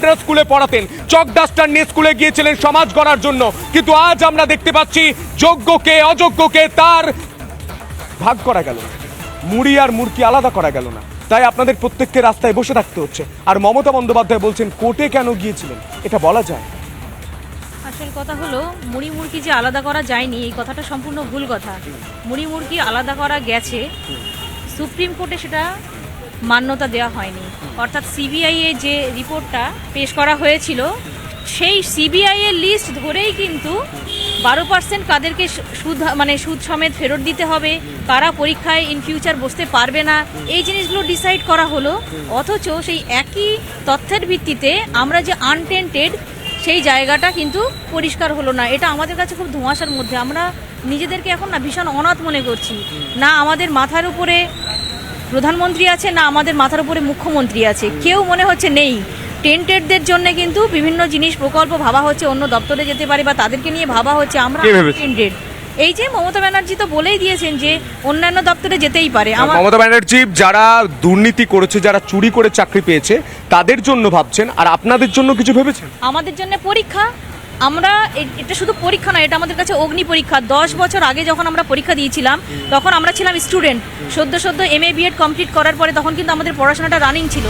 আপনারা স্কুলে পড়াতেন, চক ডাস্টার নিয়ে স্কুলে গিয়েছিলেন সমাজ গড়ার জন্য, কিন্তু আজ আমরা দেখতে পাচ্ছি যোগ্যকে অযোগ্যকে তার ভাগ করা গেল না, মুড়ি আর মুরকি আলাদা করা গেল না। তাই আপনাদের প্রত্যেককে রাস্তায় বসে থাকতে হচ্ছে। আর মমতা বন্দ্যোপাধ্যায় বলছেন কোর্টে কেন গিয়েছিলেন, এটা বলা যায়? আসল কথা হলো মুড়ি মুরকি যে আলাদা করা যায়নি এই কথাটা সম্পূর্ণ ভুল কথা। মুড়ি মুরকি আলাদা করা গেছে, সুপ্রিম কোর্টে সেটা মান্যতা দেওয়া হয়নি। অর্থাৎ সিবিআই এর যে রিপোর্টটা পেশ করা হয়েছিল সেই সিবিআই এর লিস্ট ধরেই কিন্তু 12% কাদেরকে সুদ সমেত ফেরত দিতে হবে, কারা পরীক্ষায় ইন ফিউচার বসতে পারবে না, এই জিনিসগুলো ডিসাইড করা হলো। অথচ সেই একই তথ্যের ভিত্তিতে আমরা যে আনটেন্টেড সেই জায়গাটা কিন্তু পরিষ্কার হলো না। এটা আমাদের কাছে খুব ধোঁয়াশার মধ্যে। আমরা নিজেদেরকে এখন না ভীষণ অনাথ মনে করছি। না আমাদের মাথার উপরে প্রধানমন্ত্রী আছে, না আমাদের মাথার উপরে মুখ্যমন্ত্রী আছে, কেউ মনে হচ্ছে নেই। টেন্টেডদের জন্য কিন্তু বিভিন্ন জিনিস প্রকল্প ভাবা হচ্ছে, অন্য দপ্তরে যেতে পারে বা তাদেরকে নিয়ে ভাবা হচ্ছে। আমরা টেন্টেড, এই যে মমতা ব্যানার্জি তো বলেই দিয়েছেন যে অন্যান্য দপ্তরে যেতেই পারে। মমতা ব্যানার্জি যারা দুর্নীতি করেছে, যারা চুরি করে চাকরি পেয়েছে তাদের জন্য ভাবছেন, আর আপনাদের জন্য কিছু ভেবেছেন? আমাদের জন্য পরীক্ষা, আমরা এটা শুধু পরীক্ষা নয়, এটা আমাদের কাছে অগ্নি পরীক্ষা। 10 বছর আগে যখন আমরা পরীক্ষা দিয়েছিলাম তখন আমরা ছিলাম স্টুডেন্ট, সদ্য MA BEd কমপ্লিট করার পরে তখন কিন্তু আমাদের পড়াশোনাটা রানিং ছিল।